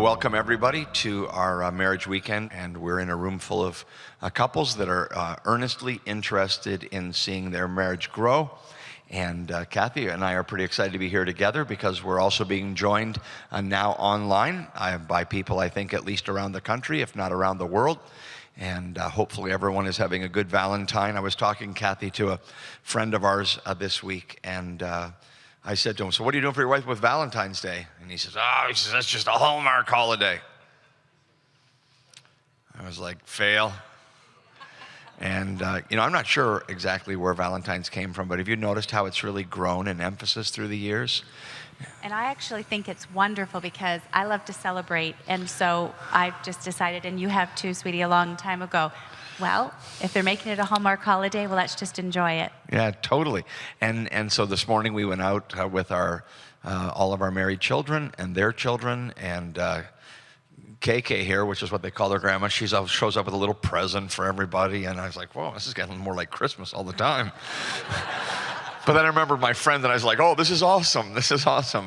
welcome everybody to our marriage weekend, and we're in a room full of couples that are earnestly interested in seeing their marriage grow. And Kathy and I are pretty excited to be here together because we're also being joined now online by people, I think, at least around the country, if not around the world. And hopefully everyone is having a good Valentine. I was talking, Kathy, to a friend of ours this week, and I said to him, "So what are you doing for your wife with Valentine's Day?" And he says, that's just a Hallmark holiday. I was like, fail. And, I'm not sure exactly where Valentine's came from, but have you noticed how it's really grown in emphasis through the years? And I actually think it's wonderful because I love to celebrate. And so I've just decided, and you have too, sweetie, a long time ago, well, if they're making it a Hallmark holiday, well, let's just enjoy it. Yeah, totally. And so this morning we went out with all of our married children and their children, and KK here, which is what they call their grandma, she shows up with a little present for everybody, and I was like, whoa, this is getting more like Christmas all the time. But then I remembered my friend, and I was like, oh, this is awesome,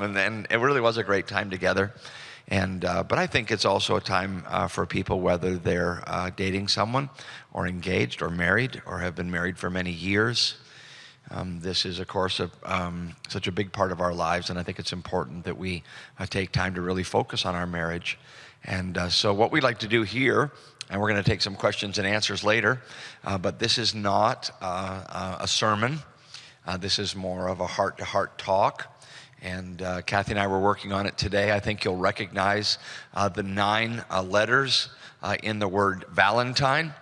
and then it really was a great time together. And but I think it's also a time for people, whether they're dating someone or engaged or married or have been married for many years. This is, of course, such a big part of our lives, and I think it's important that we take time to really focus on our marriage. And so what we'd like to do here, and we're going to take some questions and answers later, but this is not a sermon. This is more of a heart-to-heart talk. And Kathy and I were working on it today. I think you'll recognize the 9 letters in the word Valentine.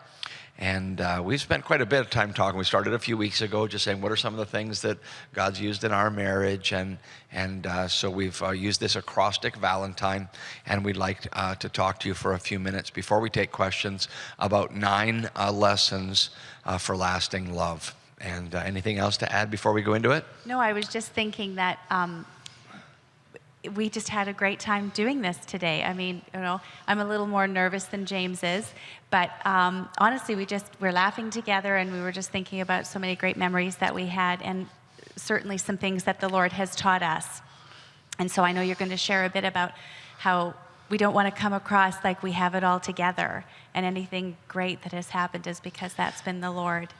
And we've spent quite a bit of time talking. We started a few weeks ago just saying, what are some of the things that God's used in our marriage? And so we've used this acrostic, Valentine, and we'd like to talk to you for a few minutes before we take questions about 9 lessons for lasting love. And anything else to add before we go into it? No, I was just thinking that we just had a great time doing this today. I mean, I'm a little more nervous than James is, but honestly, we're laughing together, and we were just thinking about so many great memories that we had, and certainly some things that the Lord has taught us. And so I know you're going to share a bit about how we don't want to come across like we have it all together, and anything great that has happened is because that's been the Lord.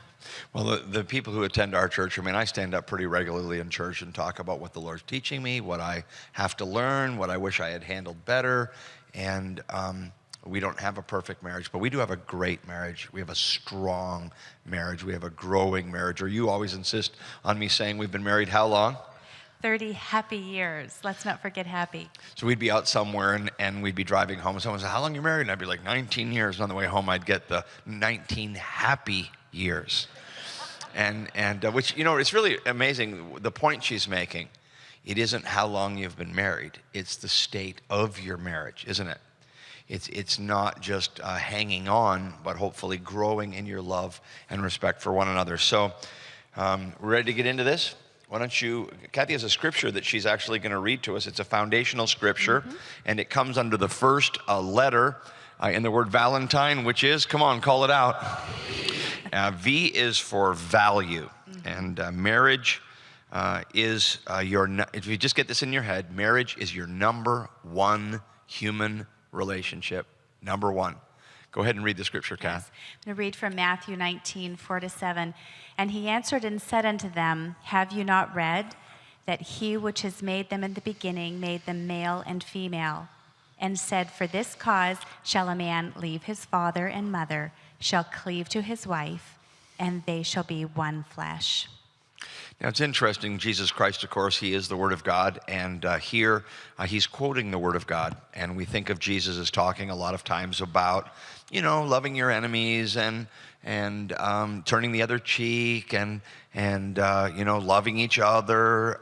Well, the people who attend our church, I stand up pretty regularly in church and talk about what the Lord's teaching me, what I have to learn, what I wish I had handled better. And we don't have a perfect marriage, but we do have a great marriage. We have a strong marriage. We have a growing marriage. Or you always insist on me saying we've been married how long? 30 happy years. Let's not forget happy. So we'd be out somewhere and we'd be driving home. And someone said, how long are you married? And I'd be like, 19 years. And on the way home, I'd get the 19 happy years. And which, it's really amazing, the point she's making. It isn't how long you've been married. It's the state of your marriage, isn't it? It's not just hanging on, but hopefully growing in your love and respect for one another. So we're ready to get into this? Why don't you, Kathy has a scripture that she's actually going to read to us. It's a foundational scripture, and it comes under the first letter in the word Valentine, which is, come on, call it out. V is for value, and marriage is if you just get this in your head, marriage is your number one human relationship, number one. Go ahead and read the scripture, Kath. Yes. I'm going to read from Matthew 19, 4-7. And he answered and said unto them, have you not read that he which has made them in the beginning made them male and female? And said, for this cause shall a man leave his father and mother, shall cleave to his wife, and they shall be one flesh. Now, it's interesting. Jesus Christ, of course, he is the Word of God, and here he's quoting the Word of God, and we think of Jesus as talking a lot of times about, loving your enemies and turning the other cheek and loving each other.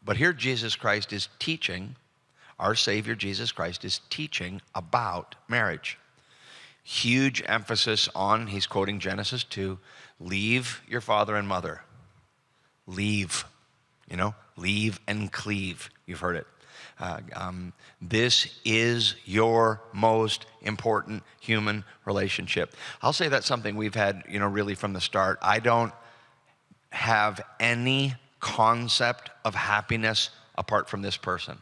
But here Jesus Christ is teaching, our Savior Jesus Christ is teaching about marriage. Huge emphasis on, he's quoting Genesis 2, leave your father and mother. Leave, leave and cleave. You've heard it. This is your most important human relationship. I'll say that's something we've had, really from the start. I don't have any concept of happiness apart from this person.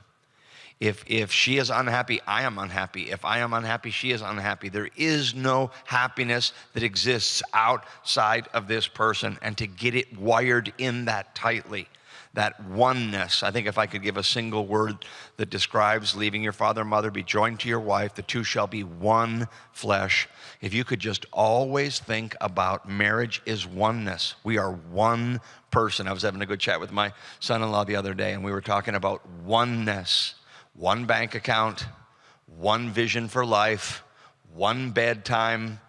If she is unhappy, I am unhappy. If I am unhappy, she is unhappy. There is no happiness that exists outside of this person. And to get it wired in that tightly, that oneness. I think if I could give a single word that describes leaving your father and mother, be joined to your wife, the two shall be one flesh. If you could just always think about marriage is oneness. We are one person. I was having a good chat with my son-in-law the other day, and we were talking about oneness. One bank account, one vision for life, one bedtime,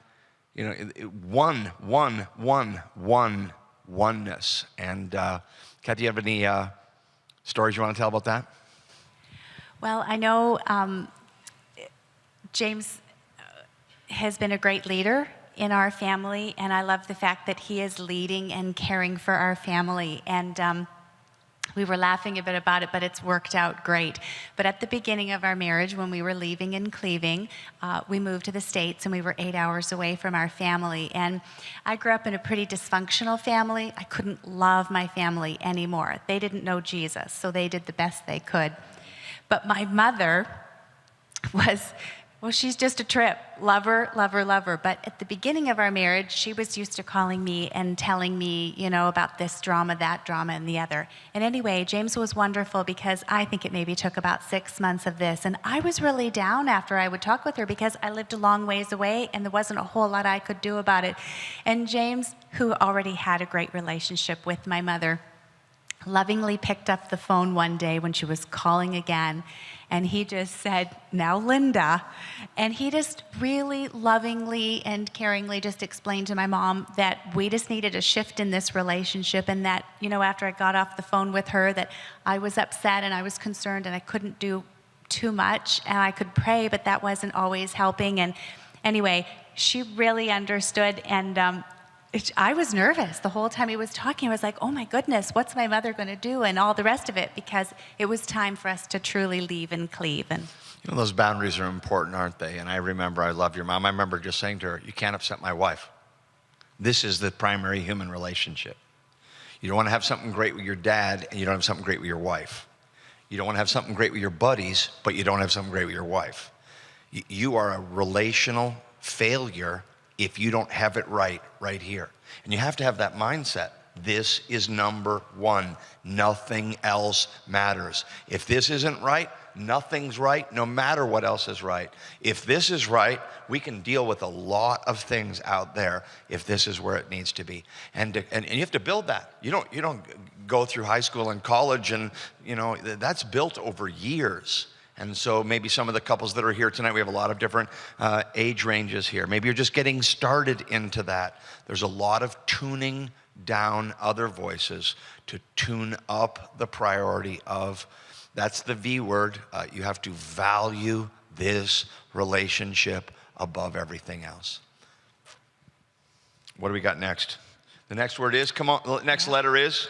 oneness. And Kat, do you have any stories you want to tell about that? Well, I know James has been a great leader in our family, and I love the fact that he is leading and caring for our family. And we were laughing a bit about it, but it's worked out great. But at the beginning of our marriage, when we were leaving and cleaving, we moved to the States, and we were 8 hours away from our family. And I grew up in a pretty dysfunctional family. I couldn't love my family anymore. They didn't know Jesus, so they did the best they could. But my mother was, well, she's just a trip. Lover, lover, lover. But at the beginning of our marriage, she was used to calling me and telling me, about this drama, that drama, and the other. And anyway, James was wonderful because I think it maybe took about 6 months of this. And I was really down after I would talk with her because I lived a long ways away and there wasn't a whole lot I could do about it. And James, who already had a great relationship with my mother, lovingly picked up the phone one day when she was calling again, and he just said, "Now, Linda," and he just really lovingly and caringly just explained to my mom that we just needed a shift in this relationship, and that, after I got off the phone with her, that I was upset and I was concerned and I couldn't do too much, and I could pray, but that wasn't always helping. And anyway, she really understood, and I was nervous the whole time he was talking. I was like, oh my goodness, what's my mother going to do, and all the rest of it, because it was time for us to truly leave and cleave. And those boundaries are important, aren't they? And I remember, I love your mom. I remember just saying to her, you can't upset my wife. This is the primary human relationship. You don't want to have something great with your dad, and you don't have something great with your wife. You don't want to have something great with your buddies, but you don't have something great with your wife. You are a relational failure if you don't have it right here. And you have to have that mindset. This is number one. Nothing else matters. If this isn't right, nothing's right, no matter what else is right. If this is right, we can deal with a lot of things out there if this is where it needs to be. And you have to build that. You don't go through high school and college, and that's built over years. And so maybe some of the couples that are here tonight, we have a lot of different age ranges here. Maybe you're just getting started into that. There's a lot of tuning down other voices to tune up the priority of, that's the V word, you have to value this relationship above everything else. What do we got next? The next word is, come on, next letter is?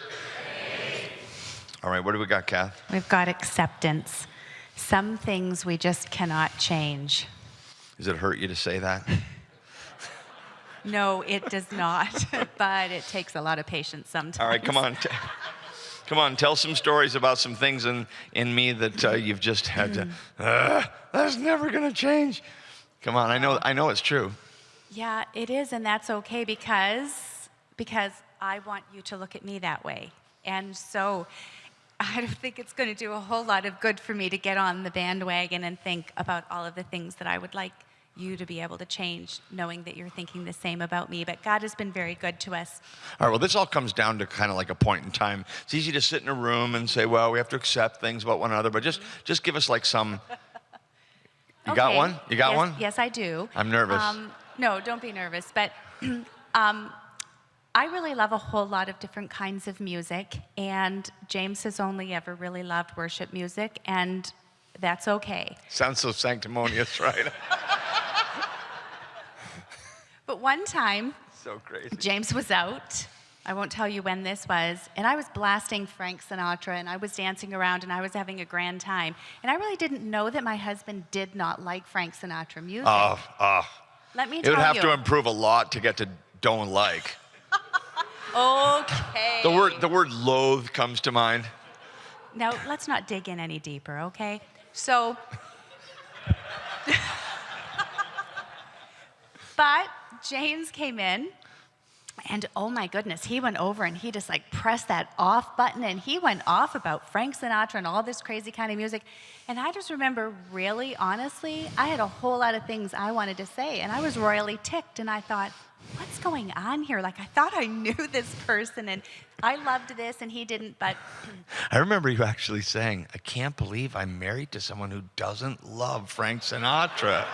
All right, what do we got, Kath? We've got acceptance. Some things we just cannot change. Does it hurt you to say that? No, it does not, but it takes a lot of patience sometimes. All right, come on. Come on, tell some stories about some things in me that you've just had to, that's never going to change. Come on, I know it's true. Yeah, it is, and that's okay because I want you to look at me that way. And so I don't think it's going to do a whole lot of good for me to get on the bandwagon and think about all of the things that I would like you to be able to change, knowing that you're thinking the same about me. But God has been very good to us. All right, well, this all comes down to kind of like a point in time. It's easy to sit in a room and say, well, we have to accept things about one another, but just give us like some... You got one? You got one? Yes, I do. I'm nervous. No, don't be nervous. But I really love a whole lot of different kinds of music, and James has only ever really loved worship music, and that's okay. Sounds so sanctimonious, right? But one time, so crazy. James was out. I won't tell you when this was, and I was blasting Frank Sinatra, and I was dancing around, and I was having a grand time. And I really didn't know that my husband did not like Frank Sinatra music. Let me tell you. It would have to improve a lot to get to don't like. Okay. The word loathe comes to mind. Now, let's not dig in any deeper, okay? So, but James came in, and oh my goodness, he went over and he just like pressed that off button, and he went off about Frank Sinatra and all this crazy kind of music. And I just remember, really, honestly, I had a whole lot of things I wanted to say, and I was royally ticked, and I thought, what's going on here? Like, I thought I knew this person, and I loved this, and he didn't, but... I remember you actually saying, I can't believe I'm married to someone who doesn't love Frank Sinatra.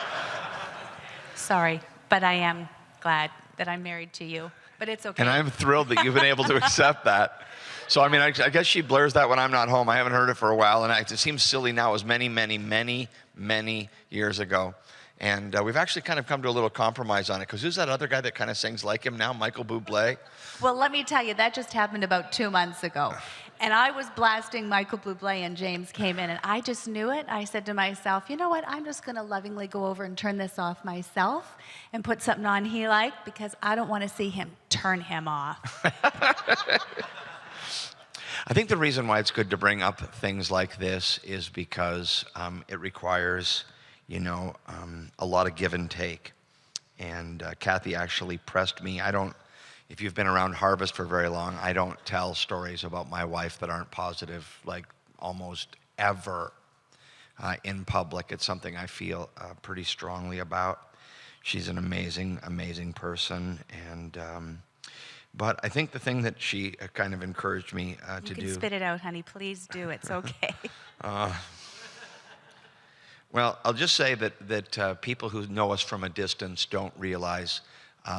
Sorry, but I am glad that I'm married to you. But it's okay. And I'm thrilled that you've been able to accept that. So, I mean, I guess she blares that when I'm not home. I haven't heard it for a while, and it seems silly now. It was many, many, many, many years ago. And we've actually kind of come to a little compromise on it, because who's that other guy that kind of sings like him now, Michael Bublé? Well, let me tell you, that just happened about 2 months ago. And I was blasting Michael Bublé, and James came in, and I just knew it. I said to myself, you know what, I'm just going to lovingly go over and turn this off myself and put something on he liked, because I don't want to see him turn him off. I think the reason why it's good to bring up things like this is because it requires, a lot of give and take. And Kathy actually pressed me. If you've been around Harvest for very long, I don't tell stories about my wife that aren't positive, like almost ever in public. It's something I feel pretty strongly about. She's an amazing, amazing person. And but I think the thing that she kind of encouraged me to do... You can spit it out, honey. Please do. It's okay. Well, I'll just say that people who know us from a distance don't realize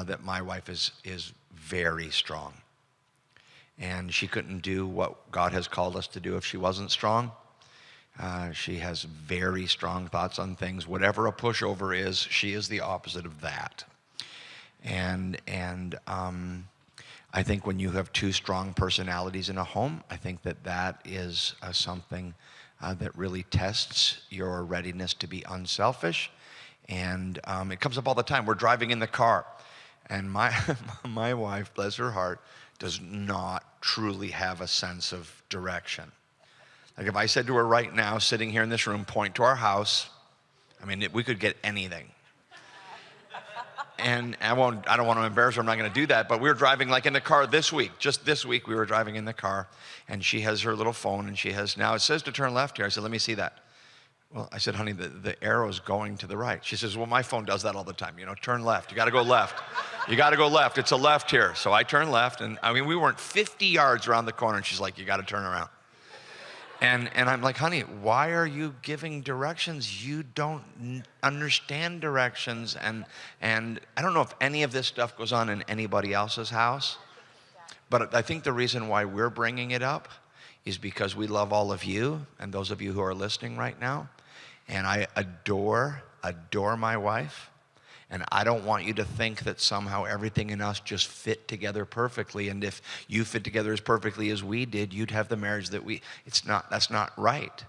that my wife is very strong. And she couldn't do what God has called us to do if she wasn't strong. She has very strong thoughts on things. Whatever a pushover is, she is the opposite of that. And I think when you have two strong personalities in a home, I think that is something that really tests your readiness to be unselfish. And it comes up all the time. We're driving in the car, and my wife, bless her heart, does not truly have a sense of direction. Like if I said to her right now, sitting here in this room, point to our house, I mean, we could get anything. And I don't want to embarrass her, I'm not going to do that, but we were driving like in the car this week. Just this week we were driving in the car, and she has her little phone, and now it says to turn left here. I said, let me see that. Well, I said, honey, the arrow's going to the right. She says, well, my phone does that all the time. Turn left. You got to go left. You got to go left. It's a left here. So I turned left, and I mean, we weren't 50 yards around the corner, and she's like, you got to turn around. And I'm like, honey, why are you giving directions? You don't understand directions. And I don't know if any of this stuff goes on in anybody else's house, but I think the reason why we're bringing it up is because we love all of you and those of you who are listening right now. And I adore my wife. And I don't want you to think that somehow everything in us just fit together perfectly. And if you fit together as perfectly as we did, you'd have the marriage that that's not right.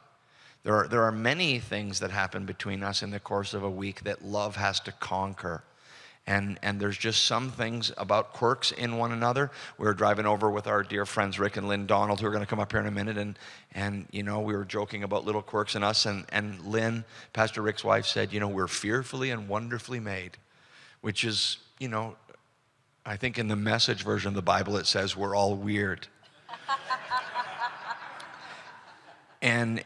There are many things that happen between us in the course of a week that love has to conquer. And there's just some things about quirks in one another. We were driving over with our dear friends Rick and Lynn Donald, who are going to come up here in a minute, and we were joking about little quirks in us, and Lynn, Pastor Rick's wife, said, we're fearfully and wonderfully made, which is, I think in the Message version of the Bible it says we're all weird. And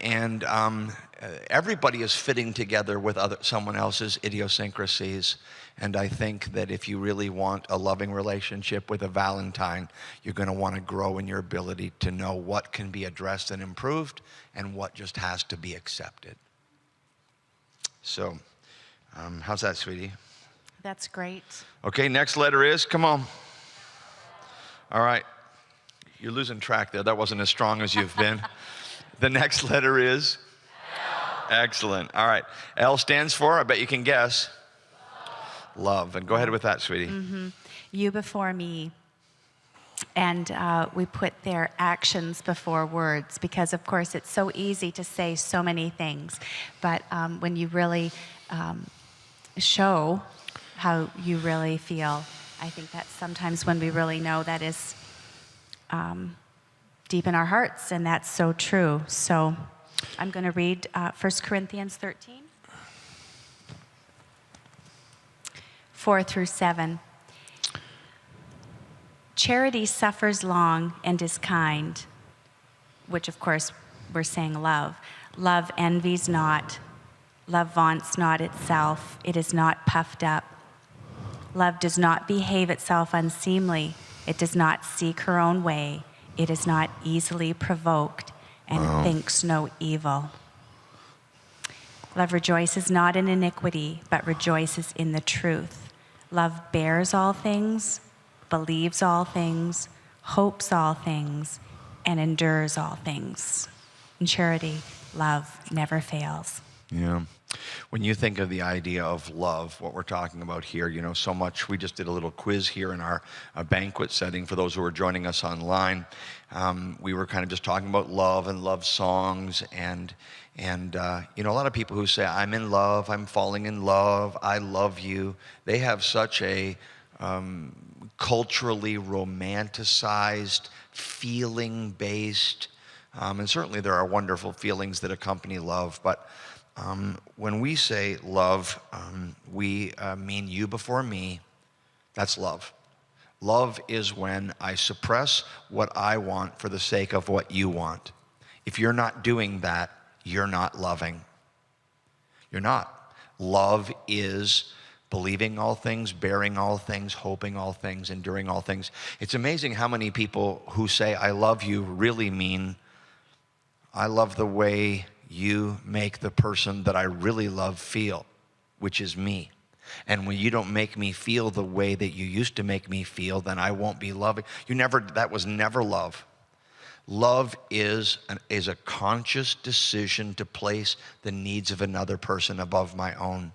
everybody is fitting together with someone else's idiosyncrasies. And I think that if you really want a loving relationship with a Valentine, you're going to want to grow in your ability to know what can be addressed and improved and what just has to be accepted. So, how's that, sweetie? That's great. Okay, next letter is, come on. All right. You're losing track there. That wasn't as strong as you've been. The next letter is? L. Excellent. All right. L stands for, I bet you can guess. Love. And go ahead with that, sweetie. Mm-hmm. You before me. And we put their actions before words because, of course, it's so easy to say so many things. But when you really show how you really feel, I think that's sometimes when we really know that is deep in our hearts, and that's so true. So I'm going to read 1 Corinthians 13, 4 through 7. Charity suffers long and is kind, which of course we're saying love. Love envies not. Love vaunts not itself. It is not puffed up. Love does not behave itself unseemly. It does not seek her own way. It is not easily provoked and thinks no evil. Love rejoices not in iniquity, but rejoices in the truth. Love bears all things, believes all things, hopes all things, and endures all things. In charity, love never fails. Yeah. When you think of the idea of love, what we're talking about here, so much, we just did a little quiz here in our banquet setting for those who are joining us online. We were kind of just talking about love and love songs and a lot of people who say, I'm in love, I'm falling in love, I love you. They have such a culturally romanticized, feeling-based, and certainly there are wonderful feelings that accompany love, but when we say love, we mean you before me. That's love. Love is when I suppress what I want for the sake of what you want. If you're not doing that, you're not loving. You're not. Love is believing all things, bearing all things, hoping all things, enduring all things. It's amazing how many people who say, I love you, really mean, I love the way you make the person that I really love feel, which is me. And when you don't make me feel the way that you used to make me feel, then I won't be loving. That was never love. Love is a conscious decision to place the needs of another person above my own.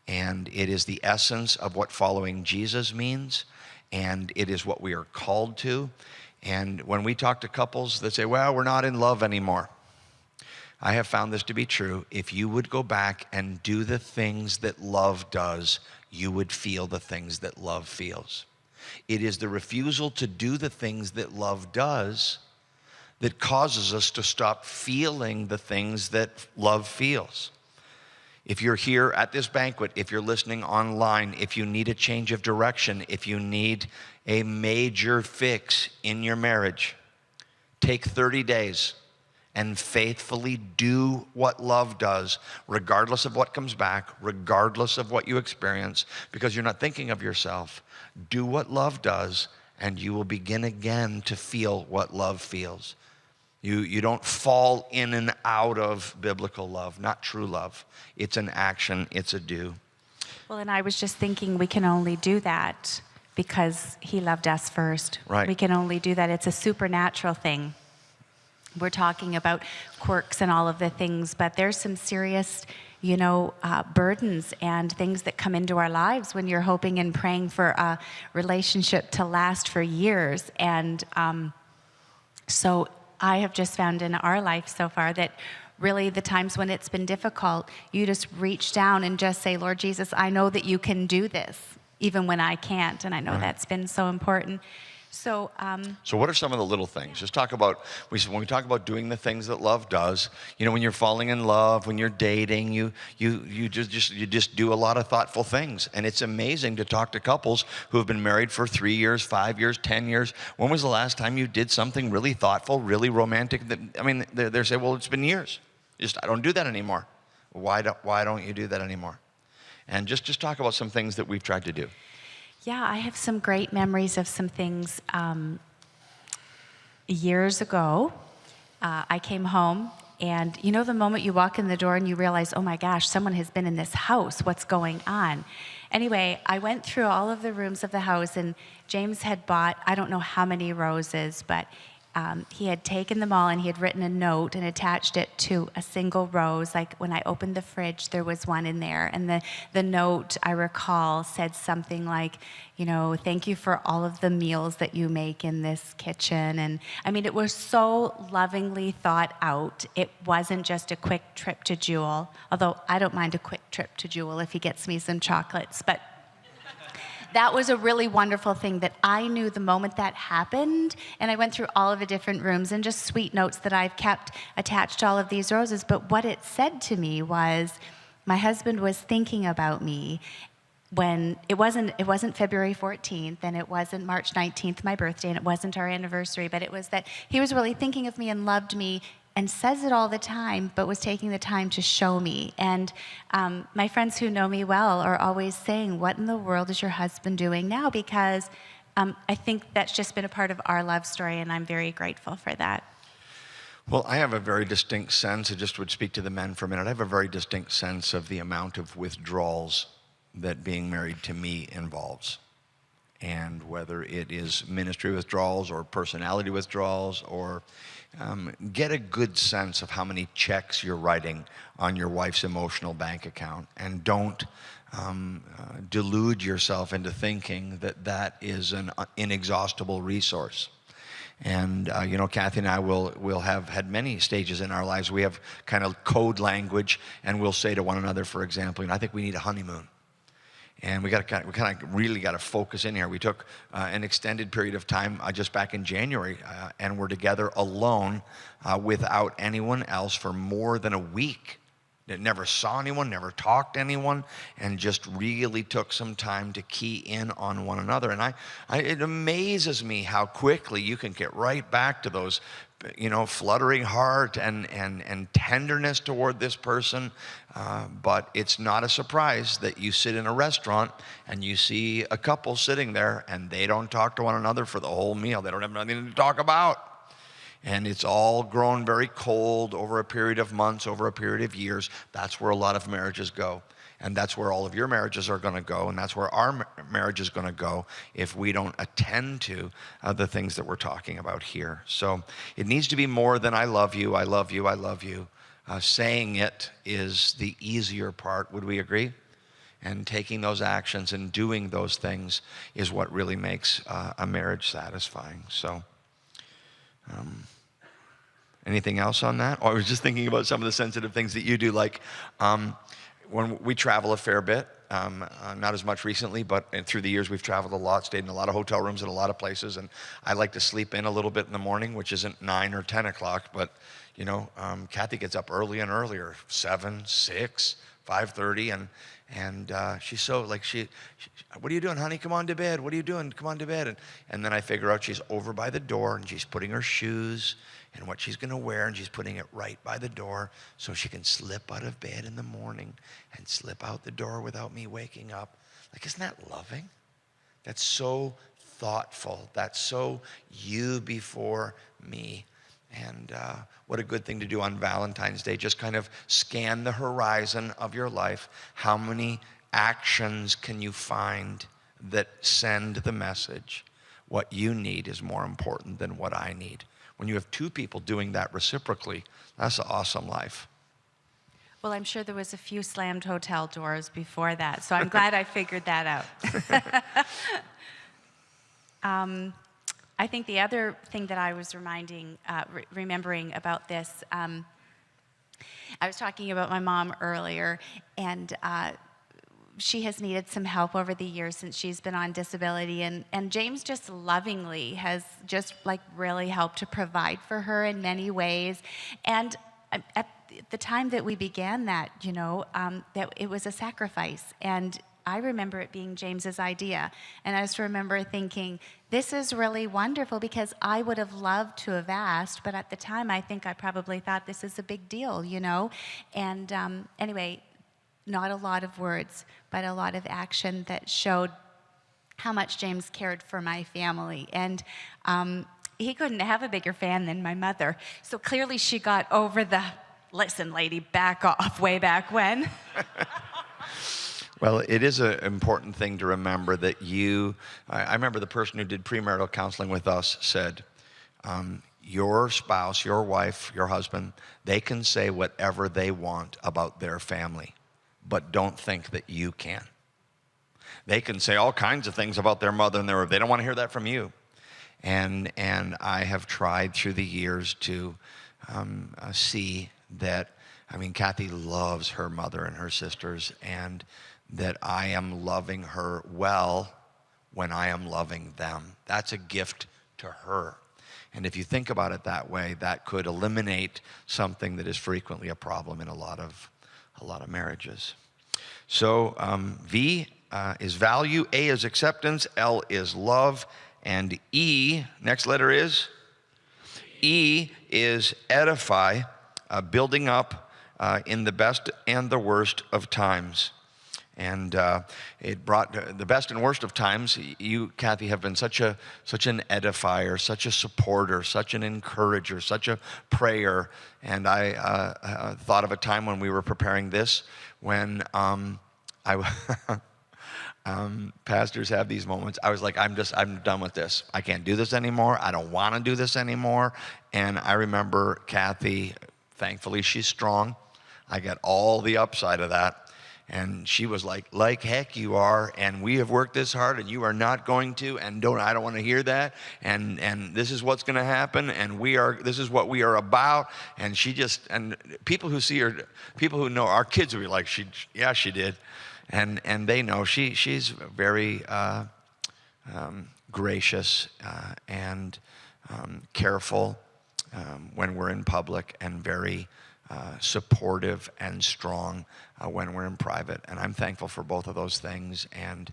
And it is the essence of what following Jesus means, and it is what we are called to. And when we talk to couples that say, well, we're not in love anymore, I have found this to be true. If you would go back and do the things that love does, you would feel the things that love feels. It is the refusal to do the things that love does that causes us to stop feeling the things that love feels. If you're here at this banquet, if you're listening online, if you need a change of direction, if you need a major fix in your marriage, take 30 days and faithfully do what love does, regardless of what comes back, regardless of what you experience, because you're not thinking of yourself. Do what love does, and you will begin again to feel what love feels. You don't fall in and out of biblical love, not true love. It's an action, it's a do. Well, and I was just thinking we can only do that because he loved us first. Right. We can only do that. It's a supernatural thing. We're talking about quirks and all of the things, but there's some serious, burdens and things that come into our lives when you're hoping and praying for a relationship to last for years. And so I have just found in our life so far that really the times when it's been difficult, you just reach down and just say, Lord Jesus, I know that you can do this, even when I can't. And I know that's been so important. So what are some of the little things? Just talk about, when we talk about doing the things that love does, when you're falling in love, when you're dating, you just do a lot of thoughtful things. And it's amazing to talk to couples who have been married for 3 years, 5 years, 10 years. When was the last time you did something really thoughtful, really romantic? They say, well, it's been years. I don't do that anymore. Why don't you do that anymore? And just talk about some things that we've tried to do. Yeah, I have some great memories of some things. Years ago, I came home, and the moment you walk in the door and you realize, oh my gosh, someone has been in this house, what's going on? Anyway, I went through all of the rooms of the house, and James had bought, I don't know how many roses, but he had taken them all and he had written a note and attached it to a single rose. Like when I opened the fridge, there was one in there. And the note, I recall, said something like, thank you for all of the meals that you make in this kitchen. And it was so lovingly thought out. It wasn't just a quick trip to Jewel, although I don't mind a quick trip to Jewel if he gets me some chocolates. But that was a really wonderful thing that I knew the moment that happened, and I went through all of the different rooms and just sweet notes that I've kept attached to all of these roses. But what it said to me was, my husband was thinking about me when it wasn't February 14th, and it wasn't March 19th, my birthday, and it wasn't our anniversary, but it was that he was really thinking of me and loved me and says it all the time, but was taking the time to show me. And my friends who know me well are always saying, what in the world is your husband doing now? Because I think that's just been a part of our love story, and I'm very grateful for that. Well, I have a very distinct sense, I just would speak to the men for a minute. I have a very distinct sense of the amount of withdrawals that being married to me involves. And whether it is ministry withdrawals or personality withdrawals, or get a good sense of how many checks you're writing on your wife's emotional bank account. And don't delude yourself into thinking that that is an inexhaustible resource. And Kathy and I will have had many stages in our lives. We have kind of code language, and we'll say to one another, for example, I think we need a honeymoon. And we kind of really got to focus in here. We took an extended period of time just back in January, and we're together alone without anyone else for more than a week. Never saw anyone, never talked to anyone, and just really took some time to key in on one another. And it amazes me how quickly you can get right back to those, fluttering heart and tenderness toward this person. But it's not a surprise that you sit in a restaurant and you see a couple sitting there and they don't talk to one another for the whole meal. They don't have nothing to talk about. And it's all grown very cold over a period of months, over a period of years. That's where a lot of marriages go. And that's where all of your marriages are going to go. And that's where our marriage is going to go if we don't attend to the things that we're talking about here. So it needs to be more than I love you, I love you, I love you. Saying it is the easier part, would we agree? And taking those actions and doing those things is what really makes a marriage satisfying. So anything else on that? I was just thinking about some of the sensitive things that you do, like when we travel a fair bit, not as much recently, but through the years we've traveled a lot, stayed in a lot of hotel rooms in a lot of places, and I like to sleep in a little bit in the morning, which isn't 9 or 10 o'clock, but Kathy gets up early and earlier, 7, 6, 5:30, and she's so like, she, what are you doing, honey? Come on to bed. What are you doing? Come on to bed. And then I figure out she's over by the door, and she's putting her shoes and what she's going to wear, and she's putting it right by the door so she can slip out of bed in the morning and slip out the door without me waking up. Like, isn't that loving? That's so thoughtful. That's so you before me. And what a good thing to do on Valentine's Day. Just kind of scan the horizon of your life. How many actions can you find that send the message? What you need is more important than what I need. When you have two people doing that reciprocally, that's an awesome life. Well, I'm sure there was a few slammed hotel doors before that, so I'm glad I figured that out. I think the other thing that I was remembering about this, I was talking about my mom earlier, and she has needed some help over the years since she's been on disability, and James just lovingly has just like really helped to provide for her in many ways. And at the time that we began that, that it was a sacrifice, and I remember it being James's idea, and I just remember thinking, this is really wonderful, because I would have loved to have asked, but at the time I think I probably thought this is a big deal, And anyway, not a lot of words, but a lot of action that showed how much James cared for my family. And he couldn't have a bigger fan than my mother. So clearly she got over the, listen, lady, back off way back when. Well, it is an important thing to remember that I remember the person who did premarital counseling with us said, your spouse, your wife, your husband, they can say whatever they want about their family, but don't think that you can. They can say all kinds of things about their mother, and they don't want to hear that from you. And I have tried through the years to see that, Kathy loves her mother and her sisters, and that I am loving her well when I am loving them. That's a gift to her. And if you think about it that way, that could eliminate something that is frequently a problem in a lot of marriages. So V is value, A is acceptance, L is love, and E, next letter is? E is edify, building up in the best and the worst of times. And it brought the best and worst of times. You, Kathy, have been such an edifier, such a supporter, such an encourager, such a prayer. And I thought of a time when we were preparing this, when pastors have these moments. I was like, I'm done with this. I can't do this anymore. I don't want to do this anymore. And I remember Kathy, thankfully she's strong. I got all the upside of that. And she was like heck you are, and we have worked this hard, and you are not going to, and I don't want to hear that, and this is what's going to happen, and this is what we are about. And and people who see her, people who know, our kids will be like, she did, and they know she's very gracious and careful when we're in public, and very supportive and strong when we're in private. And I'm thankful for both of those things, and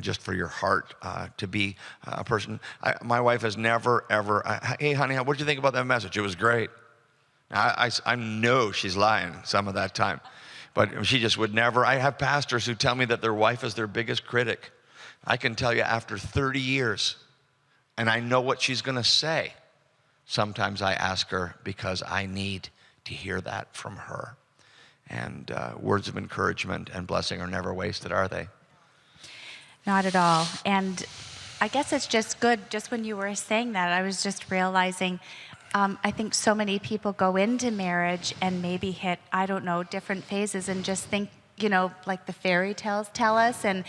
just for your heart to be a person. My wife has never, ever, hey honey, what did you think about that message? It was great. I know she's lying some of that time, but she just would never. I have pastors who tell me that their wife is their biggest critic. I can tell you after 30 years, and I know what she's going to say. Sometimes I ask her because I need to hear that from her. And words of encouragement and blessing are never wasted, are they? Not at all. And I guess it's just good, just when you were saying that, I was just realizing, I think so many people go into marriage and maybe hit, I don't know, different phases and just think, like the fairy tales tell us. And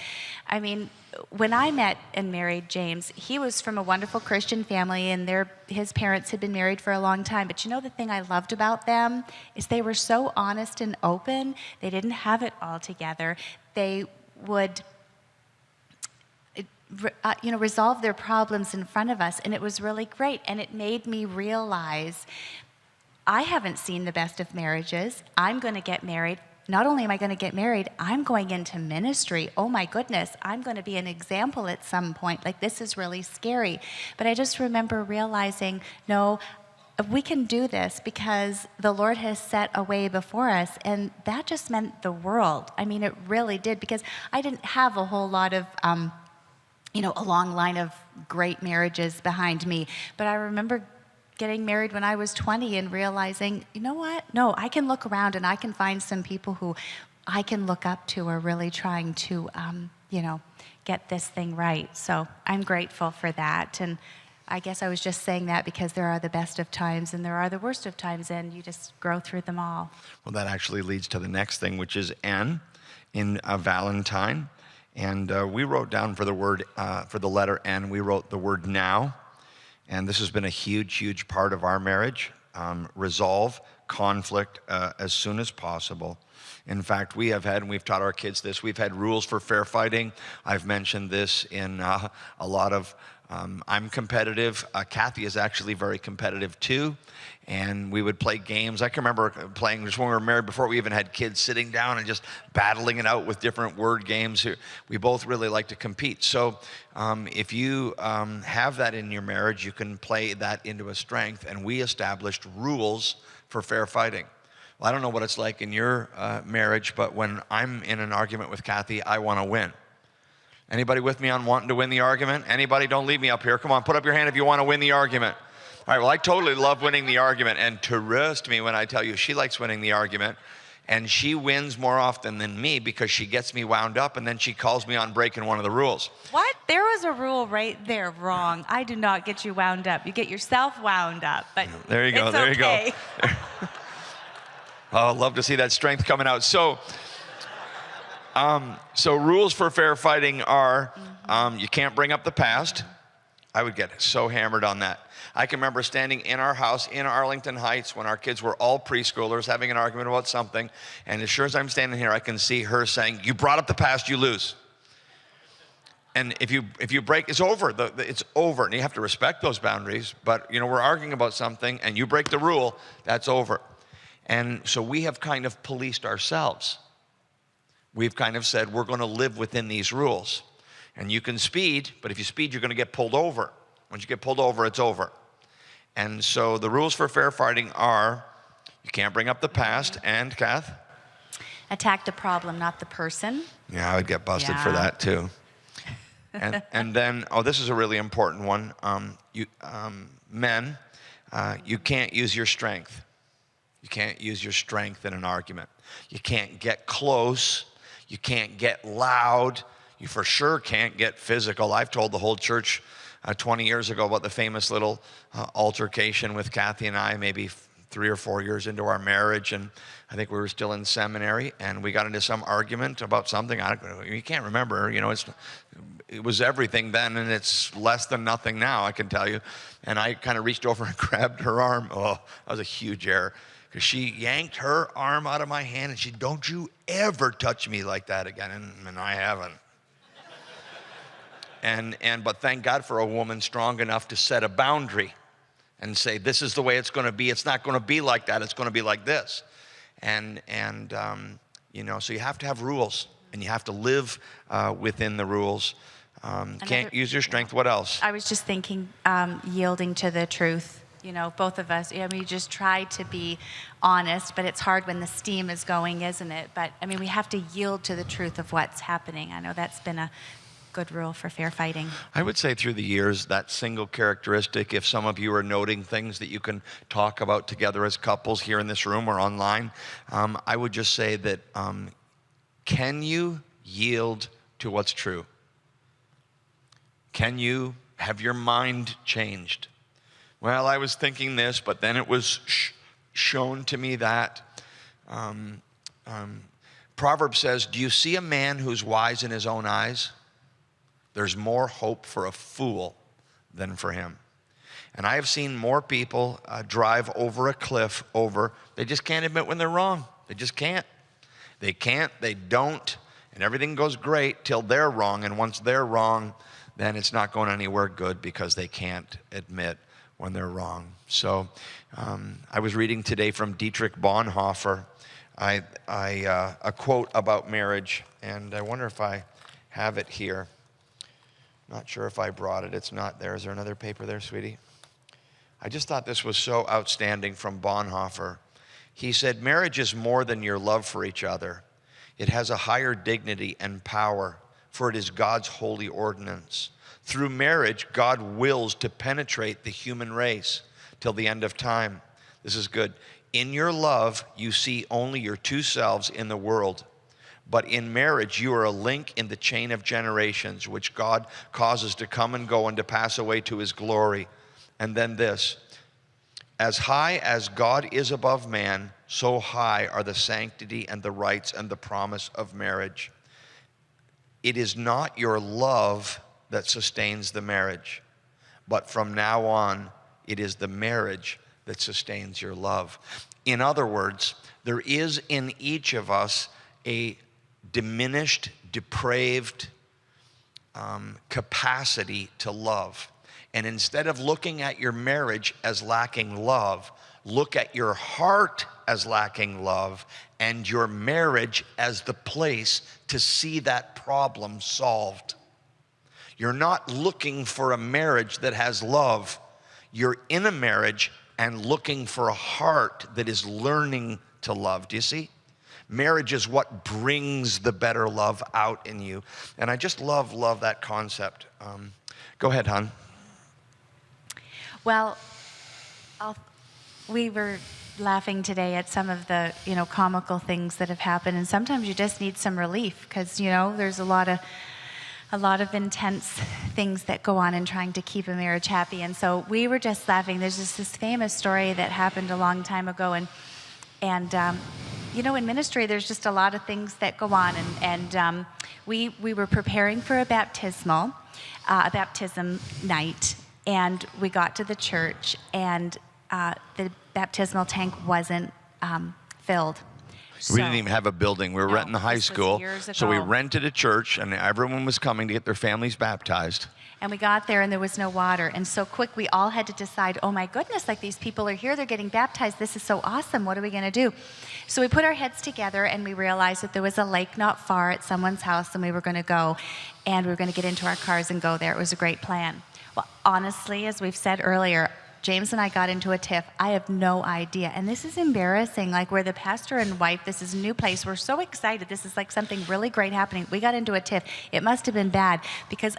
I mean, when I met and married James, he was from a wonderful Christian family, and his parents had been married for a long time. But the thing I loved about them is they were so honest and open. They didn't have it all together. They would resolve their problems in front of us, and it was really great. And it made me realize I haven't seen the best of marriages. I'm going to get married. Not only am I going to get married, I'm going into ministry. Oh my goodness, I'm going to be an example at some point. Like, this is really scary. But I just remember realizing, no, we can do this because the Lord has set a way before us. And that just meant the world. I mean, it really did, because I didn't have a whole lot of, a long line of great marriages behind me. But I remember getting married when I was 20 and realizing, you know what? No, I can look around and I can find some people who I can look up to are really trying to, get this thing right. So I'm grateful for that. And I guess I was just saying that because there are the best of times and there are the worst of times, and you just grow through them all. Well, that actually leads to the next thing, which is N in Valentine. And we wrote down for the letter N, we wrote the word now. And this has been a huge, huge part of our marriage. Resolve conflict as soon as possible. In fact, we have had, and we've taught our kids this, we've had rules for fair fighting. I've mentioned this in a lot of, I'm competitive. Kathy is actually very competitive too. And we would play games. I can remember playing just when we were married, before we even had kids, sitting down and just battling it out with different word games. We both really like to compete. So if you have that in your marriage, you can play that into a strength. And we established rules for fair fighting. Well, I don't know what it's like in your marriage, but when I'm in an argument with Kathy, I want to win. Anybody with me on wanting to win the argument? Anybody? Don't leave me up here. Come on, put up your hand if you want to win the argument. All right, well, I totally love winning the argument, and trust me when I tell you she likes winning the argument, and she wins more often than me because she gets me wound up, and then she calls me on breaking one of the rules. What? There was a rule right there wrong. I do not get you wound up. You get yourself wound up, but there you go. It's there okay. You go. Oh, I'd love to see that strength coming out. So rules for fair fighting are you can't bring up the past. I would get so hammered on that. I can remember standing in our house in Arlington Heights when our kids were all preschoolers having an argument about something, and as sure as I'm standing here, I can see her saying, "You brought up the past, you lose." And if you break, it's over. It's over, and you have to respect those boundaries. But we're arguing about something, and you break the rule, that's over. And so we have kind of policed ourselves. We've kind of said we're going to live within these rules. And you can speed, but if you speed, you're going to get pulled over. Once you get pulled over, it's over. And so the rules for fair fighting are: you can't bring up the past, and Kath? Attack the problem, not the person. Yeah, I would get busted for that too. And then, this is a really important one. Men, you can't use your strength. You can't use your strength in an argument. You can't get close. You can't get loud. You for sure can't get physical. I've told the whole church 20 years ago about the famous little altercation with Kathy and I, maybe 3 or 4 years into our marriage, and I think we were still in seminary, and we got into some argument about something. You can't remember. It was everything then, and it's less than nothing now, I can tell you. And I kind of reached over and grabbed her arm. Oh, that was a huge error, because she yanked her arm out of my hand, and she, "Don't you ever touch me like that again," and I haven't. But thank God for a woman strong enough to set a boundary and say, this is the way it's going to be. It's not going to be like that. It's going to be like this. So you have to have rules, and you have to live within the rules. Can't use your strength. What else? I was just thinking, yielding to the truth. Both of us, we just try to be honest, but it's hard when the steam is going, isn't it? But, we have to yield to the truth of what's happening. I know that's been a good rule for fair fighting. I would say through the years, that single characteristic, if some of you are noting things that you can talk about together as couples here in this room or online, I would just say that, can you yield to what's true? Can you have your mind changed? Well, I was thinking this, but then it was shown to me that. Proverbs says, do you see a man who's wise in his own eyes? There's more hope for a fool than for him. And I have seen more people drive over a cliff they just can't admit when they're wrong. They just can't. They can't, they don't, and everything goes great till they're wrong. And once they're wrong, then it's not going anywhere good, because they can't admit when they're wrong. So I was reading today from Dietrich Bonhoeffer, a quote about marriage, and I wonder if I have it here. Not sure if I brought it. It's not there. Is there another paper there, sweetie? I just thought this was so outstanding from Bonhoeffer. He said, marriage is more than your love for each other. It has a higher dignity and power, for it is God's holy ordinance. Through marriage, God wills to penetrate the human race till the end of time. This is good. In your love, you see only your two selves in the world. But in marriage, you are a link in the chain of generations, which God causes to come and go and to pass away to his glory. And then this, as high as God is above man, so high are the sanctity and the rights and the promise of marriage. It is not your love that sustains the marriage, but from now on, it is the marriage that sustains your love. In other words, there is in each of us a diminished, depraved capacity to love. And instead of looking at your marriage as lacking love, look at your heart as lacking love and your marriage as the place to see that problem solved. You're not looking for a marriage that has love. You're in a marriage and looking for a heart that is learning to love. Do you see? Marriage is what brings the better love out in you. And I just love that concept. Go ahead, hon. Well, we were laughing today at some of the, comical things that have happened. And sometimes you just need some relief because, there's a lot of intense things that go on in trying to keep a marriage happy. And so we were just laughing. There's just this famous story that happened a long time ago. And in ministry, there's just a lot of things that go on. And we were preparing for a baptism night. And we got to the church, and the baptismal tank wasn't filled. We didn't even have a building. We were renting the high this was school. years So we ago. rented a church, and everyone was coming to get their families baptized. And we got there and there was no water. And so quick, we all had to decide, oh my goodness, like these people are here, they're getting baptized. This is so awesome. What are we going to do? So we put our heads together and we realized that there was a lake not far at someone's house and we were going to go. And we were going to get into our cars and go there. It was a great plan. Well, honestly, as we've said earlier, James and I got into a tiff. I have no idea. And this is embarrassing. Like, we're the pastor and wife. This is a new place. We're so excited. This is like something really great happening. We got into a tiff. It must have been bad because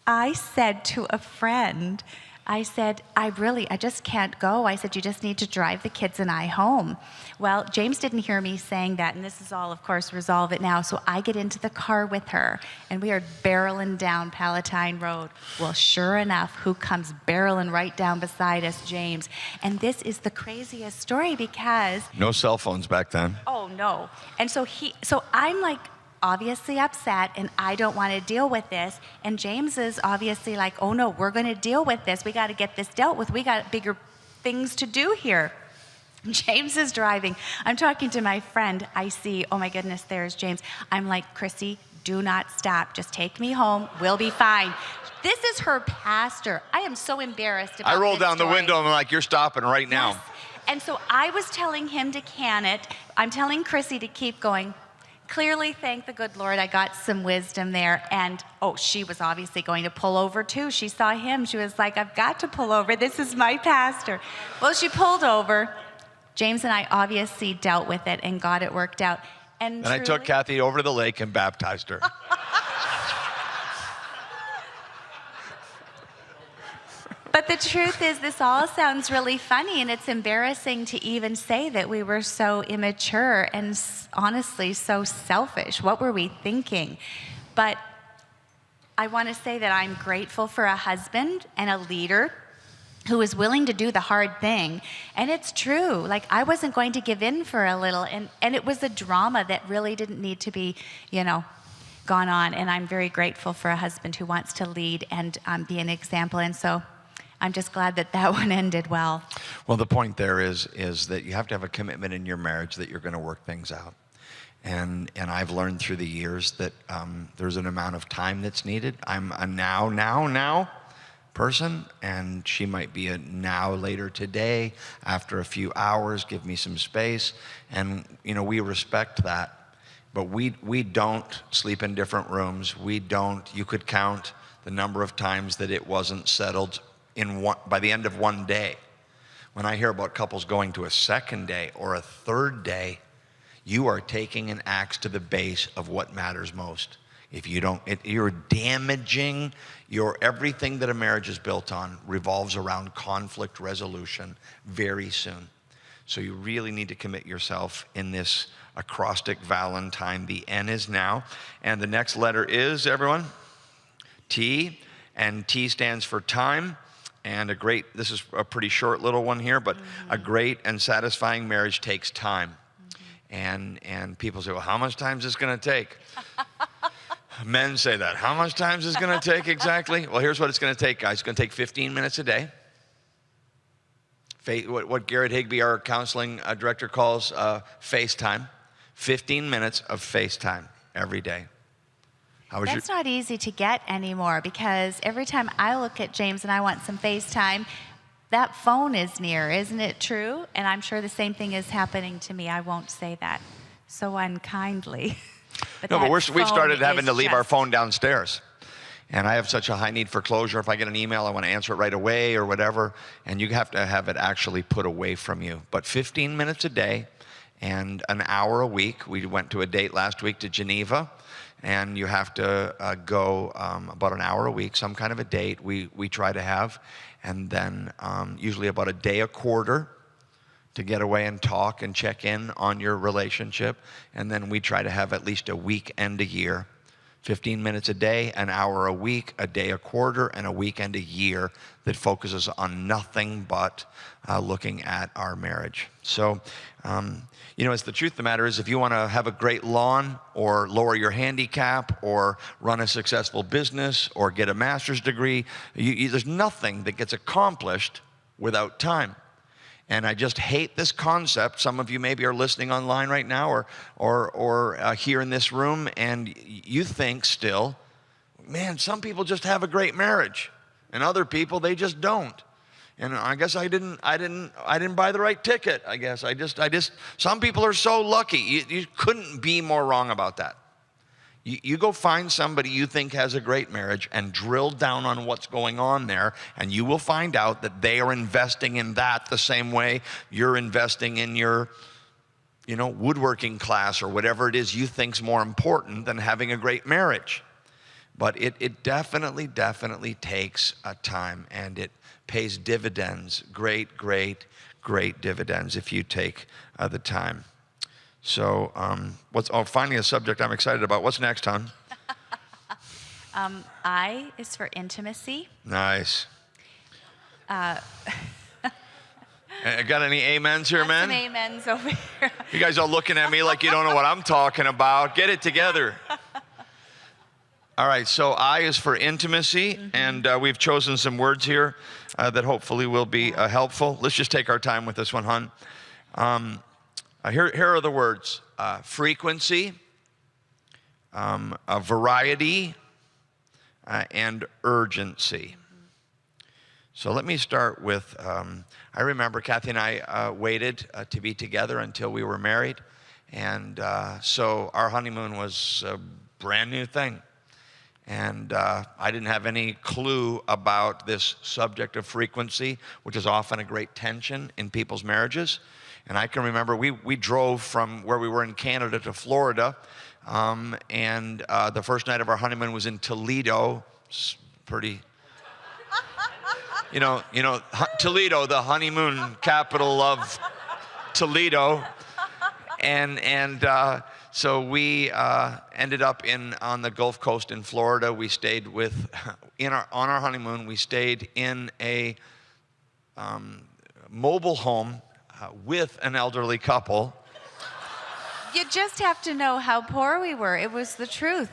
I said to a friend, I said, I just can't go. I said, you just need to drive the kids and I home. Well, James didn't hear me saying that, and this is all, of course, resolve it now. So I get into the car with her, and we are barreling down Valentine Road. Well, sure enough, who comes barreling right down beside us? James. And this is the craziest story because... No cell phones back then. Oh, no. And so I'm like, obviously upset and I don't want to deal with this. And James is obviously like, oh no, we're going to deal with this. We got to get this dealt with. We got bigger things to do here. James is driving. I'm talking to my friend. I see, oh my goodness, there's James. I'm like, Chrissy, do not stop. Just take me home. We'll be fine. This is her pastor. I am so embarrassed about I rolled this down the story. window and I'm like, you're stopping right now. Yes. And so I was telling him to can it. I'm telling Chrissy to keep going. Clearly, thank the good Lord, I got some wisdom there. And, she was obviously going to pull over too. She saw him. She was like, I've got to pull over. This is my pastor. Well, she pulled over. James and I obviously dealt with it and got it worked out. And I took Kathy over to the lake and baptized her. But the truth is, this all sounds really funny, and it's embarrassing to even say that we were so immature and honestly so selfish. What were we thinking? But I want to say that I'm grateful for a husband and a leader who was willing to do the hard thing. And it's true. Like, I wasn't going to give in for a little, and it was a drama that really didn't need to be, gone on. And I'm very grateful for a husband who wants to lead and be an example. And so I'm just glad that one ended well. Well, the point there is that you have to have a commitment in your marriage that you're going to work things out. And I've learned through the years that there's an amount of time that's needed. I'm a now person, and she might be a now later today, after a few hours, give me some space. And, we respect that. But we don't sleep in different rooms. You could count the number of times that it wasn't settled by the end of one day. When I hear about couples going to a second day or a third day, you are taking an axe to the base of what matters most. If you don't, you're damaging everything that a marriage is built on revolves around conflict resolution very soon. So you really need to commit yourself in this acrostic Valentine. The N is now, and the next letter is, everyone, T, and T stands for time. And this is a pretty short little one here, but a great and satisfying marriage takes time. And people say, well, how much time is this going to take? Men say that. How much time is this going to take exactly? Well, here's what it's going to take, guys. It's going to take 15 minutes a day. What Garrett Higby, our counseling director, calls FaceTime. 15 minutes of FaceTime every day. That's not easy to get anymore, because every time I look at James and I want some FaceTime, that phone is near, isn't it true? And I'm sure the same thing is happening to me. I won't say that so unkindly. But we started having to leave our phone downstairs. And I have such a high need for closure. If I get an email, I want to answer it right away or whatever. And you have to have it actually put away from you. But 15 minutes a day and an hour a week. We went to a date last week to Geneva. And you have to go about an hour a week, some kind of a date we try to have. And then usually about a day a quarter to get away and talk and check in on your relationship. And then we try to have at least a weekend a year. 15 minutes a day, an hour a week, a day a quarter, and a weekend a year that focuses on nothing but looking at our marriage. So, it's the truth of the matter is, if you want to have a great lawn or lower your handicap or run a successful business or get a master's degree, there's nothing that gets accomplished without time. And I just hate this concept. Some of you maybe are listening online right now or here in this room, and you think still, man, some people just have a great marriage, and other people, they just don't. And I guess I didn't buy the right ticket. I guess I just some people are so lucky. You couldn't be more wrong about that. You go find somebody you think has a great marriage and drill down on what's going on there, and you will find out that they are investing in that the same way you're investing in your, woodworking class or whatever it is you think's more important than having a great marriage. But it definitely takes a time, and it pays dividends, great dividends if you take the time. So finally a subject I'm excited about. What's next, hon? I is for intimacy. Nice. Got any amens here, man? Some amens over here. You guys are looking at me like you don't know what I'm talking about. Get it together. All right, so I is for intimacy, and we've chosen some words here that hopefully will be helpful. Let's just take our time with this one, hon. Here are the words: frequency, variety, and urgency. So let me start with, I remember Kathy and I waited to be together until we were married, and so our honeymoon was a brand new thing. And I didn't have any clue about this subject of frequency, which is often a great tension in people's marriages. And I can remember we drove from where we were in Canada to Florida, and the first night of our honeymoon was in Toledo. It's pretty, Toledo, the honeymoon capital of Toledo, and so we ended up on the Gulf Coast in Florida. We stayed on our honeymoon. We stayed in a mobile home with an elderly couple. You just have to know how poor we were. It was the truth.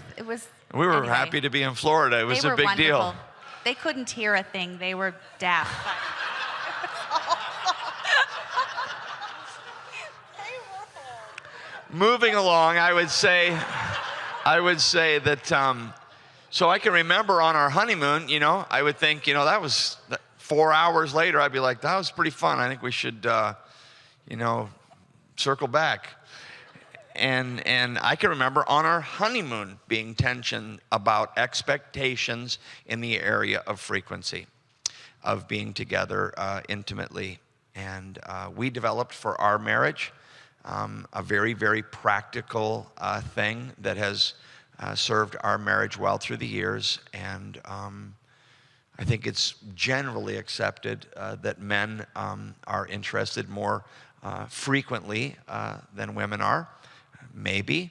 We were happy to be in Florida. It was a big deal. They couldn't hear a thing. They were deaf. Moving along, I would say that, so I can remember on our honeymoon, I would think, that was 4 hours later, I'd be like, that was pretty fun. I think we should, circle back. And I can remember on our honeymoon being tension about expectations in the area of frequency, of being together intimately. And we developed for our marriage a very, very practical thing that has served our marriage well through the years. And I think it's generally accepted that men are interested more frequently than women are, maybe.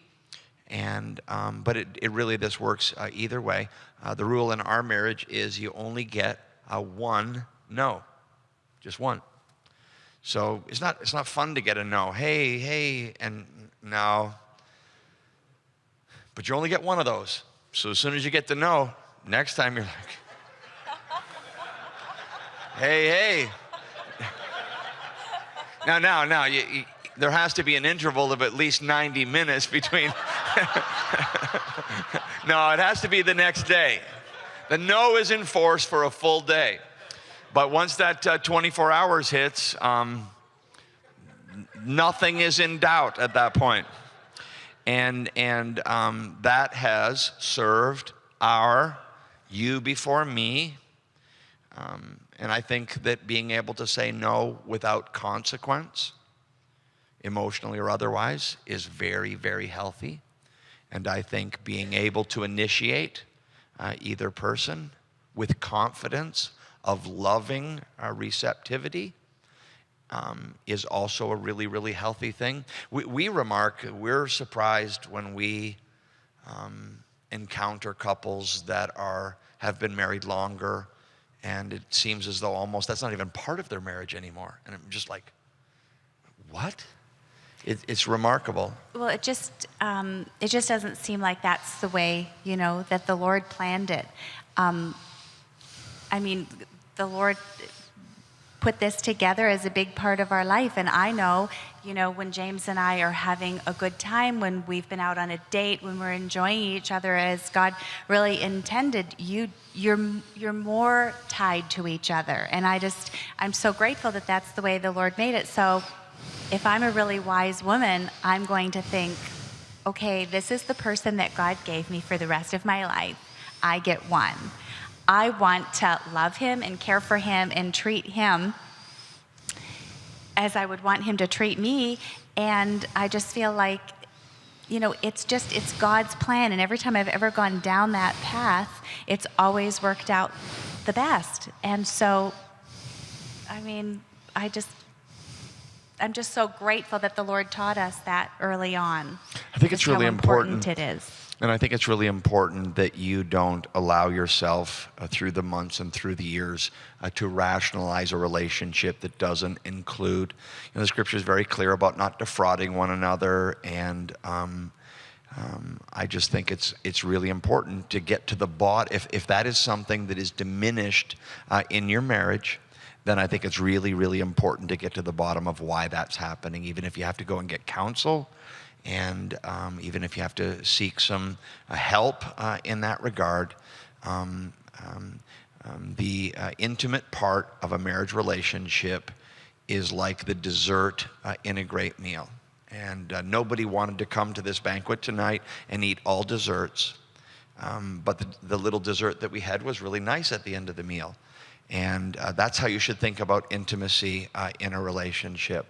And but it really, this works either way. The rule in our marriage is you only get one no, just one. So it's not fun to get a no. Hey, and no. But you only get one of those. So as soon as you get the no, next time you're like, hey. Now, there has to be an interval of at least 90 minutes between. No, it has to be the next day. The no is enforced for a full day. But once that 24 hours hits, nothing is in doubt at that point. And that has served you before me. And I think that being able to say no without consequence, emotionally or otherwise, is very, very healthy. And I think being able to initiate either person with confidence of loving receptivity is also a really, really healthy thing. We're surprised when we encounter couples that have been married longer, and it seems as though almost that's not even part of their marriage anymore. And I'm just like, what? It's remarkable. Well, it just doesn't seem like that's the way, that the Lord planned it. I mean, the Lord put this together as a big part of our life. And I know, when James and I are having a good time, when we've been out on a date, when we're enjoying each other as God really intended, you're more tied to each other. And I'm so grateful that that's the way the Lord made it. So if I'm a really wise woman, I'm going to think, okay, this is the person that God gave me for the rest of my life. I get one. I want to love him and care for him and treat him as I would want him to treat me. And I just feel like, it's God's plan. And every time I've ever gone down that path, it's always worked out the best. And so, I'm just so grateful that the Lord taught us that early on. I think it's really important. It is. And I think it's really important that you don't allow yourself through the months and through the years to rationalize a relationship that doesn't include. The scripture is very clear about not defrauding one another, and I just think it's really important to get to the bottom. If that is something that is diminished in your marriage, then I think it's really, really important to get to the bottom of why that's happening, even if you have to go and get counsel. And even if you have to seek some help in that regard, the intimate part of a marriage relationship is like the dessert in a great meal. And nobody wanted to come to this banquet tonight and eat all desserts. But the little dessert that we had was really nice at the end of the meal. And that's how you should think about intimacy in a relationship.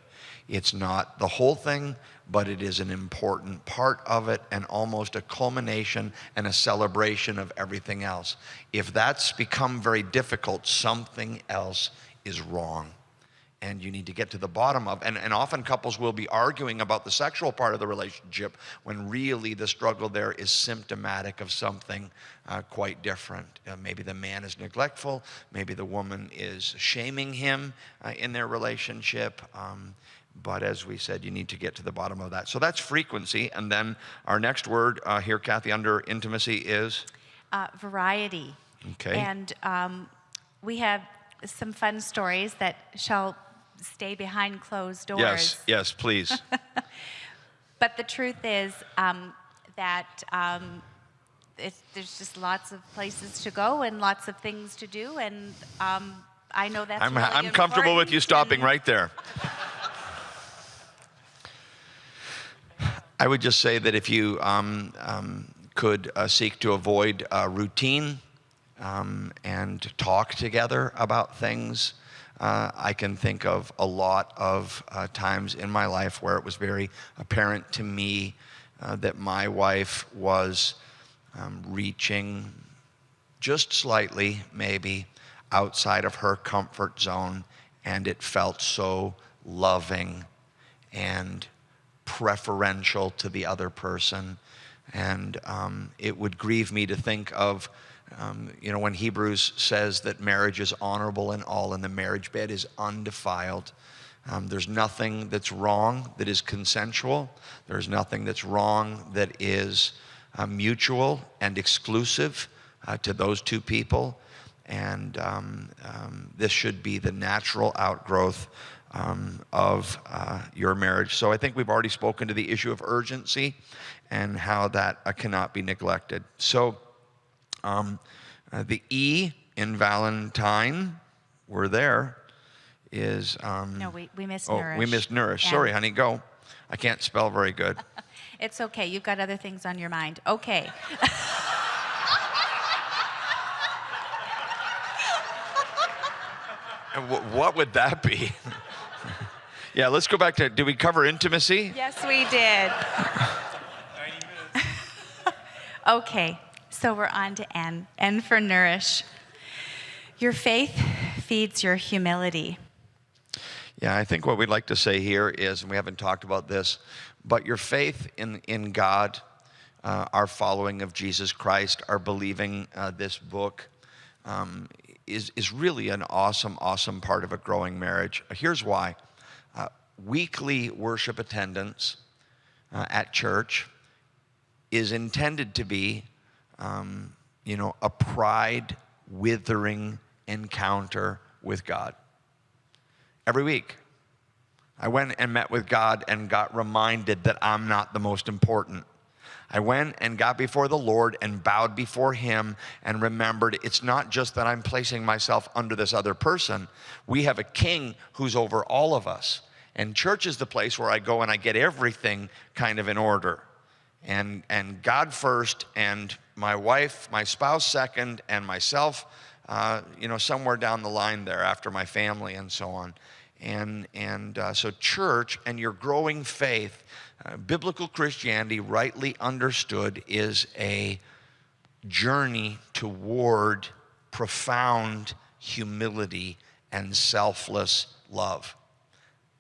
It's not the whole thing, but it is an important part of it, and almost a culmination and a celebration of everything else. If that's become very difficult, something else is wrong. And you need to get to the bottom of, and often couples will be arguing about the sexual part of the relationship when really the struggle there is symptomatic of something quite different. Maybe the man is neglectful, maybe the woman is shaming him in their relationship. But as we said, you need to get to the bottom of that. So that's frequency. And then our next word here, Kathy, under intimacy is? Variety. Okay. And we have some fun stories that shall stay behind closed doors. Yes, please. But the truth is that there's just lots of places to go and lots of things to do. And I know that's really I'm comfortable with you stopping right there. I would just say that if you could seek to avoid routine and talk together about things, I can think of a lot of times in my life where it was very apparent to me that my wife was reaching just slightly, maybe, outside of her comfort zone, and it felt so loving and preferential to the other person. And it would grieve me to think of, when Hebrews says that marriage is honorable in all and the marriage bed is undefiled. There's nothing that's wrong that is consensual. There's nothing that's wrong that is mutual and exclusive to those two people. And this should be the natural outgrowth of your marriage. So I think we've already spoken to the issue of urgency and how that cannot be neglected. So the E in Valentine, we're there, is... no, we missed nourish. Oh, we missed nourish. Sorry, honey, go. I can't spell very good. It's okay. You've got other things on your mind. Okay. What would that be? Yeah, let's go back to, did we cover intimacy? Yes, we did. 90 minutes. Okay, so we're on to N. N for nourish. Your faith feeds your humility. Yeah, I think what we'd like to say here is, and we haven't talked about this, but your faith in God, our following of Jesus Christ, our believing this book, is really an awesome part of a growing marriage. Here's why. Weekly worship attendance at church is intended to be, a pride-withering encounter with God. every week. I went and met with God and got reminded that I'm not the most important. I went and got before the Lord and bowed before him and remembered it's not just that I'm placing myself under this other person. We have a king who's over all of us. And church is the place where I go and I get everything kind of in order. And God first, and my wife, my spouse second, and myself, somewhere down the line there after my family and so on. So church and your growing faith, biblical Christianity, rightly understood, is a journey toward profound humility and selfless love.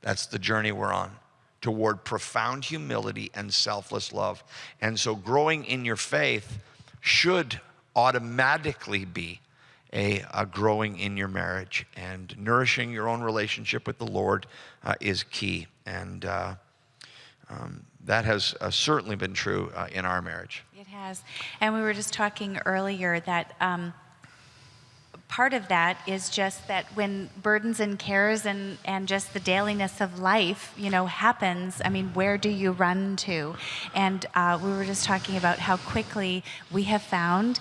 That's the journey we're on, toward profound humility and selfless love. And so growing in your faith should automatically be a growing in your marriage, and nourishing your own relationship with the Lord is key. And that has certainly been true in our marriage. It has. And we were just talking earlier that part of that is just that when burdens and cares and just the dailiness of life, happens, I mean, where do you run to? And we were just talking about how quickly we have found,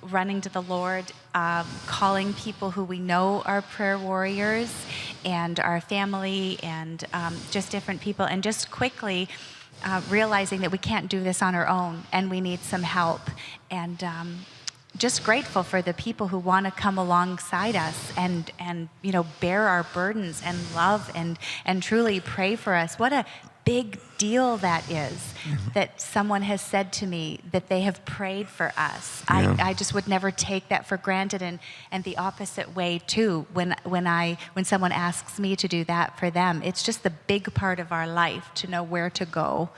running to the Lord, calling people who we know are prayer warriors and our family and just different people, and just quickly realizing that we can't do this on our own and we need some help. And just grateful for the people who want to come alongside us and bear our burdens and love and truly pray for us. What a big deal that is, that someone has said to me that they have prayed for us. Yeah. I just would never take that for granted, and the opposite way too. When someone asks me to do that for them, it's just the big part of our life to know where to go.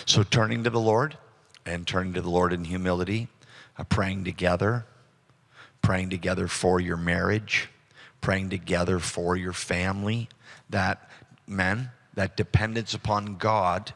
So turning to the Lord in humility, praying together for your marriage, praying together for your family, that dependence upon God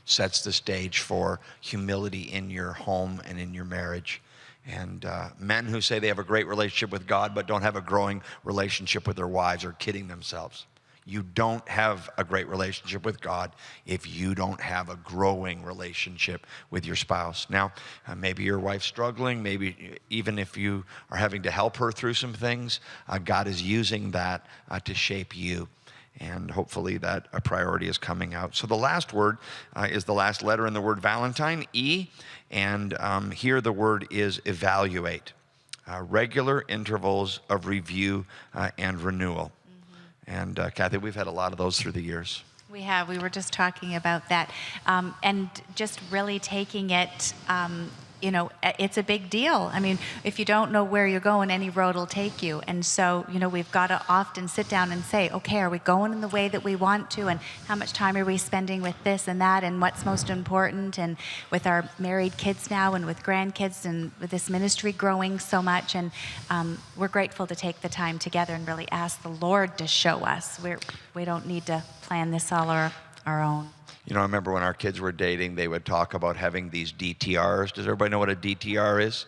sets the stage for humility in your home and in your marriage. And men who say they have a great relationship with God but don't have a growing relationship with their wives are kidding themselves. You don't have a great relationship with God if you don't have a growing relationship with your spouse. Now, maybe your wife's struggling, maybe even if you are having to help her through some things, God is using that to shape you. And hopefully that a priority is coming out. So the last word is the last letter in the word Valentine, E. And here the word is evaluate. Regular intervals of review and renewal. And Kathy, we've had a lot of those through the years. We have. We were just talking about that. And just really taking it, it's a big deal. I mean, if you don't know where you're going, any road will take you. And so, we've got to often sit down and say, okay, are we going in the way that we want to? And how much time are we spending with this and that? And what's most important? And with our married kids now and with grandkids and with this ministry growing so much. And we're grateful to take the time together and really ask the Lord to show us. We don't need to plan this all our own. I remember when our kids were dating, they would talk about having these DTRs. Does everybody know what a DTR is?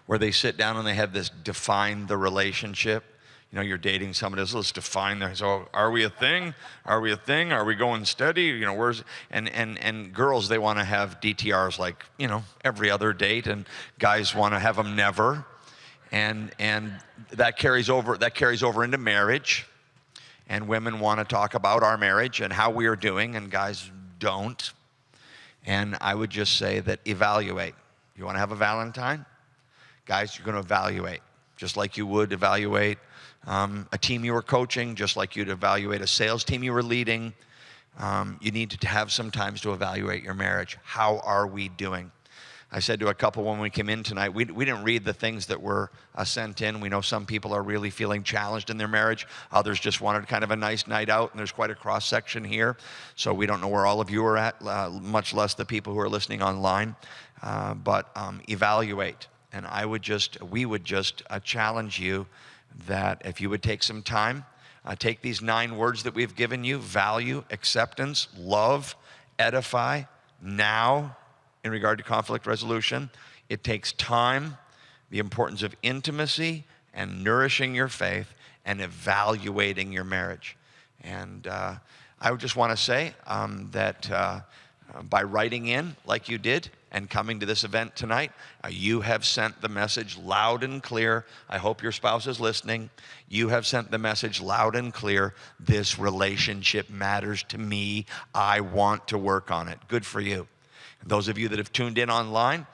Where they sit down and they have this define the relationship. You're dating somebody else, let's define their, so are we a thing? Are we a thing? Are we going steady? Where's, and girls, they want to have DTRs like, every other date, and guys want to have them never. And that carries over into marriage. And women want to talk about our marriage and how we are doing, and guys don't. And I would just say that evaluate. You want to have a Valentine? Guys, you're going to evaluate. Just like you would evaluate a team you were coaching, just like you'd evaluate a sales team you were leading. You need to have some times to evaluate your marriage. How are we doing? I said to a couple when we came in tonight, we didn't read the things that were sent in. We know some people are really feeling challenged in their marriage. Others just wanted kind of a nice night out, and there's quite a cross-section here. So we don't know where all of you are at, much less the people who are listening online. But evaluate. And we would just challenge you that if you would take some time, take these 9 words that we've given you: value, acceptance, love, edify, now. In regard to conflict resolution, it takes time, the importance of intimacy and nourishing your faith, and evaluating your marriage. And I would just want to say that by writing in like you did and coming to this event tonight, you have sent the message loud and clear. I hope your spouse is listening. You have sent the message loud and clear. This relationship matters to me. I want to work on it. Good for you. Those of you that have tuned in online,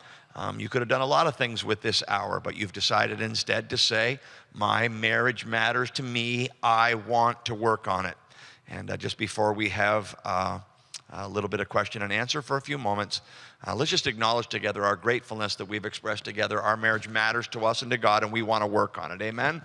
you could have done a lot of things with this hour, but you've decided instead to say, my marriage matters to me. I want to work on it. And just before we have a little bit of question and answer for a few moments, let's just acknowledge together our gratefulness that we've expressed together. Our marriage matters to us and to God, and we want to work on it. Amen?